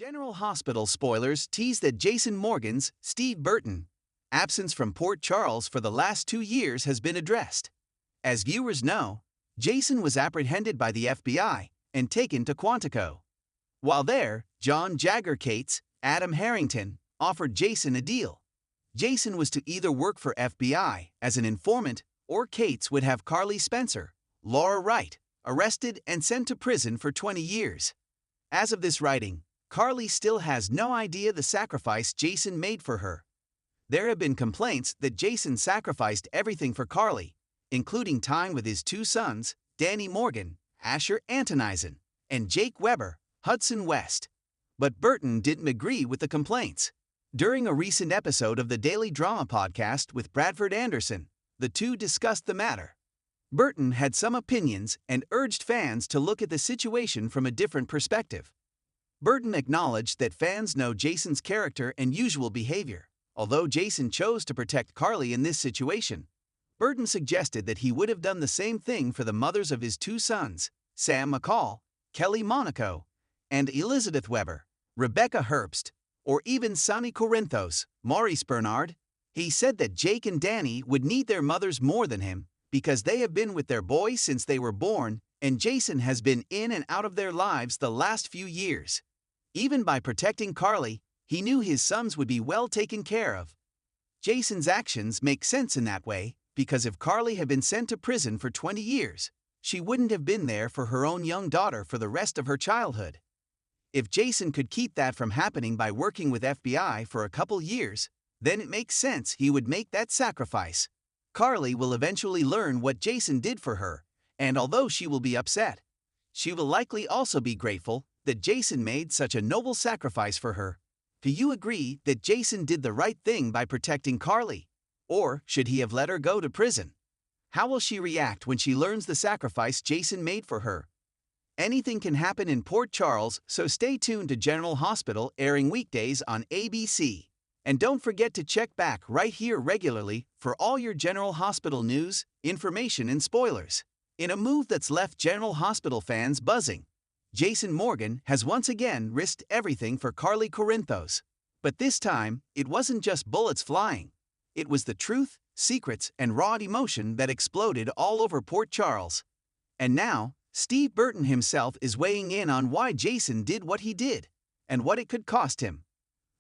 General Hospital spoilers tease that Jason Morgan's Steve Burton absence from Port Charles for the last 2 years has been addressed. As viewers know, Jason was apprehended by the FBI and taken to Quantico. While there, John Jagger Cates, Adam Harrington, offered Jason a deal. Jason was to either work for FBI as an informant or Cates would have Carly Spencer, Laura Wright, arrested and sent to prison for 20 years. As of this writing, Carly still has no idea the sacrifice Jason made for her. There have been complaints that Jason sacrificed everything for Carly, including time with his 2 sons, Danny Morgan, Asher Antonisen, and Jake Weber, Hudson West. But Burton didn't agree with the complaints. During a recent episode of the Daily Drama podcast with Bradford Anderson, the two discussed the matter. Burton had some opinions and urged fans to look at the situation from a different perspective. Burton acknowledged that fans know Jason's character and usual behavior. Although Jason chose to protect Carly in this situation, Burton suggested that he would have done the same thing for the mothers of his 2 sons, Sam McCall, Kelly Monaco, and Elizabeth Weber, Rebecca Herbst, or even Sonny Corinthos, Maurice Bernard. He said that Jake and Danny would need their mothers more than him because they have been with their boy since they were born, and Jason has been in and out of their lives the last few years. Even by protecting Carly, he knew his sons would be well taken care of. Jason's actions make sense in that way, because if Carly had been sent to prison for 20 years, she wouldn't have been there for her own young daughter for the rest of her childhood. If Jason could keep that from happening by working with FBI for a couple years, then it makes sense he would make that sacrifice. Carly will eventually learn what Jason did for her, and although she will be upset, she will likely also be grateful that Jason made such a noble sacrifice for her. Do you agree that Jason did the right thing by protecting Carly? Or should he have let her go to prison? How will she react when she learns the sacrifice Jason made for her? Anything can happen in Port Charles, so stay tuned to General Hospital, airing weekdays on ABC. And don't forget to check back right here regularly for all your General Hospital news, information, and spoilers. In a move that's left General Hospital fans buzzing, Jason Morgan has once again risked everything for Carly Corinthos. But this time, it wasn't just bullets flying. It was the truth, secrets, and raw emotion that exploded all over Port Charles. And now, Steve Burton himself is weighing in on why Jason did what he did, and what it could cost him.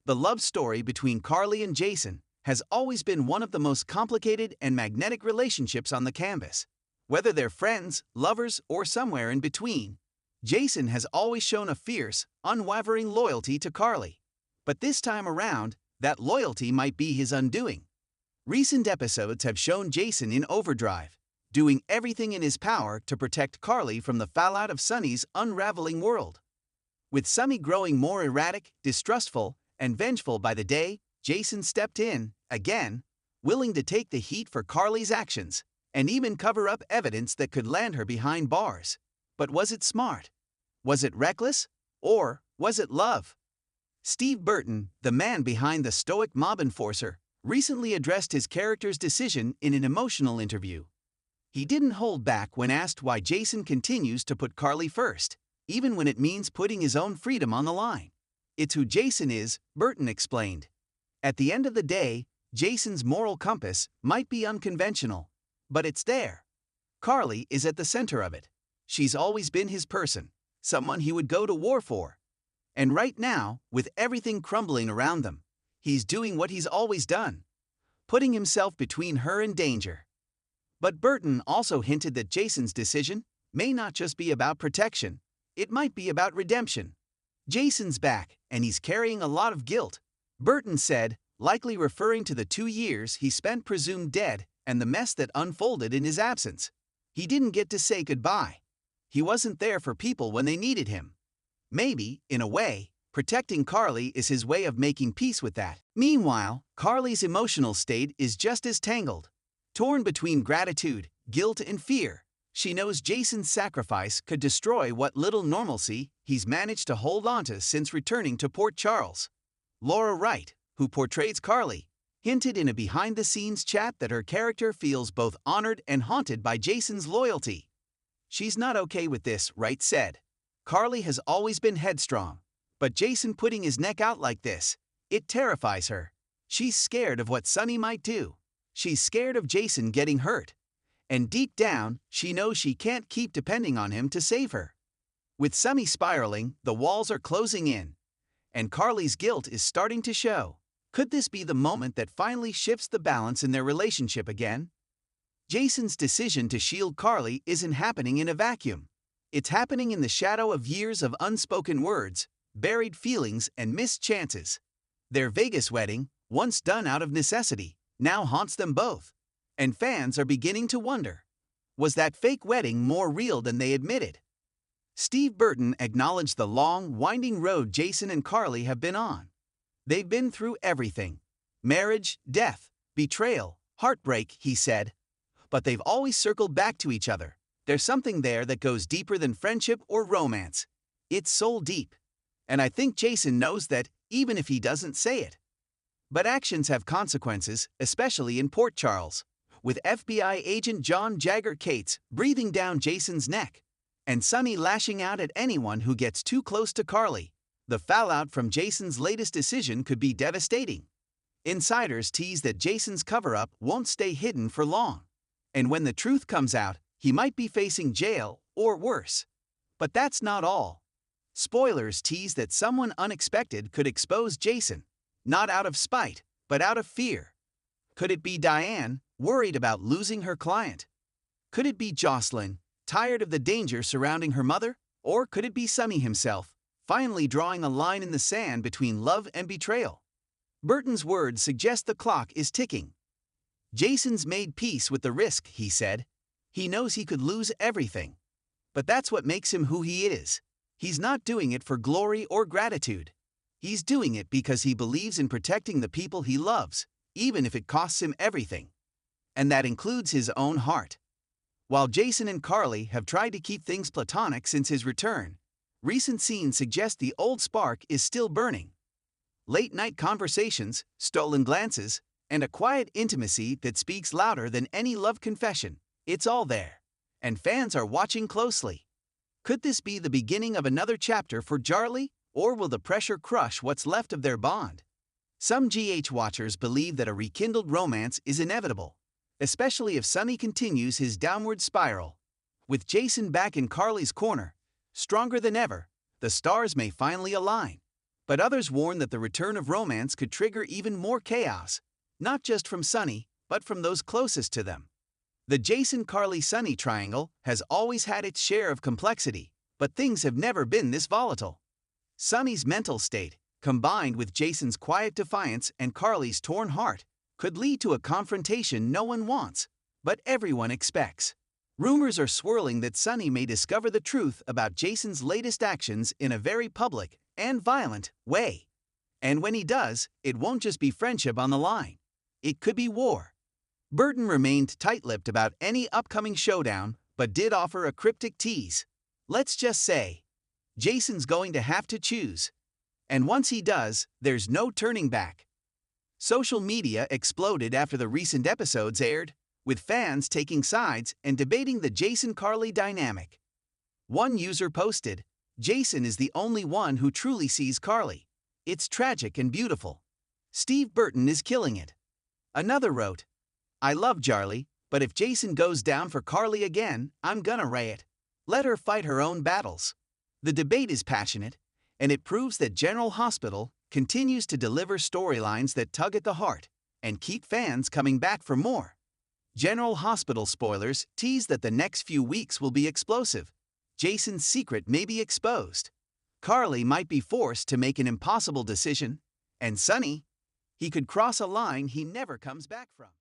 The love story between Carly and Jason has always been one of the most complicated and magnetic relationships on the canvas. Whether they're friends, lovers, or somewhere in between, Jason has always shown a fierce, unwavering loyalty to Carly. But this time around, that loyalty might be his undoing. Recent episodes have shown Jason in overdrive, doing everything in his power to protect Carly from the fallout of Sonny's unraveling world. With Sonny growing more erratic, distrustful, and vengeful by the day, Jason stepped in, again, willing to take the heat for Carly's actions, and even cover up evidence that could land her behind bars. But was it smart? Was it reckless? Or was it love? Steve Burton, the man behind the stoic mob enforcer, recently addressed his character's decision in an emotional interview. He didn't hold back when asked why Jason continues to put Carly first, even when it means putting his own freedom on the line. It's who Jason is, Burton explained. At the end of the day, Jason's moral compass might be unconventional, but it's there. Carly is at the center of it. She's always been his person, someone he would go to war for. And right now, with everything crumbling around them, he's doing what he's always done, putting himself between her and danger. But Burton also hinted that Jason's decision may not just be about protection, it might be about redemption. Jason's back, and he's carrying a lot of guilt, Burton said, likely referring to the 2 years he spent presumed dead and the mess that unfolded in his absence. He didn't get to say goodbye. He wasn't there for people when they needed him. Maybe, in a way, protecting Carly is his way of making peace with that. Meanwhile, Carly's emotional state is just as tangled. Torn between gratitude, guilt, and fear, she knows Jason's sacrifice could destroy what little normalcy he's managed to hold onto since returning to Port Charles. Laura Wright, who portrays Carly, hinted in a behind-the-scenes chat that her character feels both honored and haunted by Jason's loyalty. She's not okay with this, Wright said. Carly has always been headstrong, But Jason putting his neck out like this, it terrifies her. She's scared of what Sunny might do. She's scared of Jason getting hurt. And deep down, she knows she can't keep depending on him to save her. With Sunny spiraling, the walls are closing in. And Carly's guilt is starting to show. Could this be the moment that finally shifts the balance in their relationship again? Jason's decision to shield Carly isn't happening in a vacuum. It's happening in the shadow of years of unspoken words, buried feelings, and missed chances. Their Vegas wedding, once done out of necessity, now haunts them both. And fans are beginning to wonder, was that fake wedding more real than they admitted? Steve Burton acknowledged the long, winding road Jason and Carly have been on. They've been through everything: marriage, death, betrayal, heartbreak, he said. But they've always circled back to each other. There's something there that goes deeper than friendship or romance. It's soul deep. And I think Jason knows that, even if he doesn't say it. But actions have consequences, especially in Port Charles, with FBI agent John Jagger Cates breathing down Jason's neck, and Sunny lashing out at anyone who gets too close to Carly. The fallout from Jason's latest decision could be devastating. Insiders tease that Jason's cover-up won't stay hidden for long. And when the truth comes out, he might be facing jail, or worse. But that's not all. Spoilers tease that someone unexpected could expose Jason, not out of spite, but out of fear. Could it be Diane, worried about losing her client? Could it be Jocelyn, tired of the danger surrounding her mother? Or could it be Sunny himself, finally drawing a line in the sand between love and betrayal? Burton's words suggest the clock is ticking. Jason's made peace with the risk, he said. He knows he could lose everything. But that's what makes him who he is. He's not doing it for glory or gratitude. He's doing it because he believes in protecting the people he loves, even if it costs him everything. And that includes his own heart. While Jason and Carly have tried to keep things platonic since his return, recent scenes suggest the old spark is still burning. Late-night conversations, stolen glances, and a quiet intimacy that speaks louder than any love confession. It's all there. And fans are watching closely. Could this be the beginning of another chapter for Charlie, or will the pressure crush what's left of their bond? Some GH watchers believe that a rekindled romance is inevitable, especially if Sunny continues his downward spiral. With Jason back in Carly's corner, stronger than ever, the stars may finally align. But others warn that the return of romance could trigger even more chaos, not just from Sunny, but from those closest to them. The Jason-Carly-Sunny triangle has always had its share of complexity, but things have never been this volatile. Sunny's mental state, combined with Jason's quiet defiance and Carly's torn heart, could lead to a confrontation no one wants, but everyone expects. Rumors are swirling that Sunny may discover the truth about Jason's latest actions in a very public and violent way. And when he does, it won't just be friendship on the line. It could be war. Burton remained tight-lipped about any upcoming showdown, but did offer a cryptic tease. Let's just say, Jason's going to have to choose. And once he does, there's no turning back. Social media exploded after the recent episodes aired, with fans taking sides and debating the Jason-Carly dynamic. One user posted, "Jason is the only one who truly sees Carly. It's tragic and beautiful. Steve Burton is killing it." Another wrote, "I love Charlie, but if Jason goes down for Carly again, I'm gonna riot. Let her fight her own battles." The debate is passionate, and it proves that General Hospital continues to deliver storylines that tug at the heart and keep fans coming back for more. General Hospital spoilers tease that the next few weeks will be explosive. Jason's secret may be exposed. Carly might be forced to make an impossible decision, and Sunny, he could cross a line he never comes back from.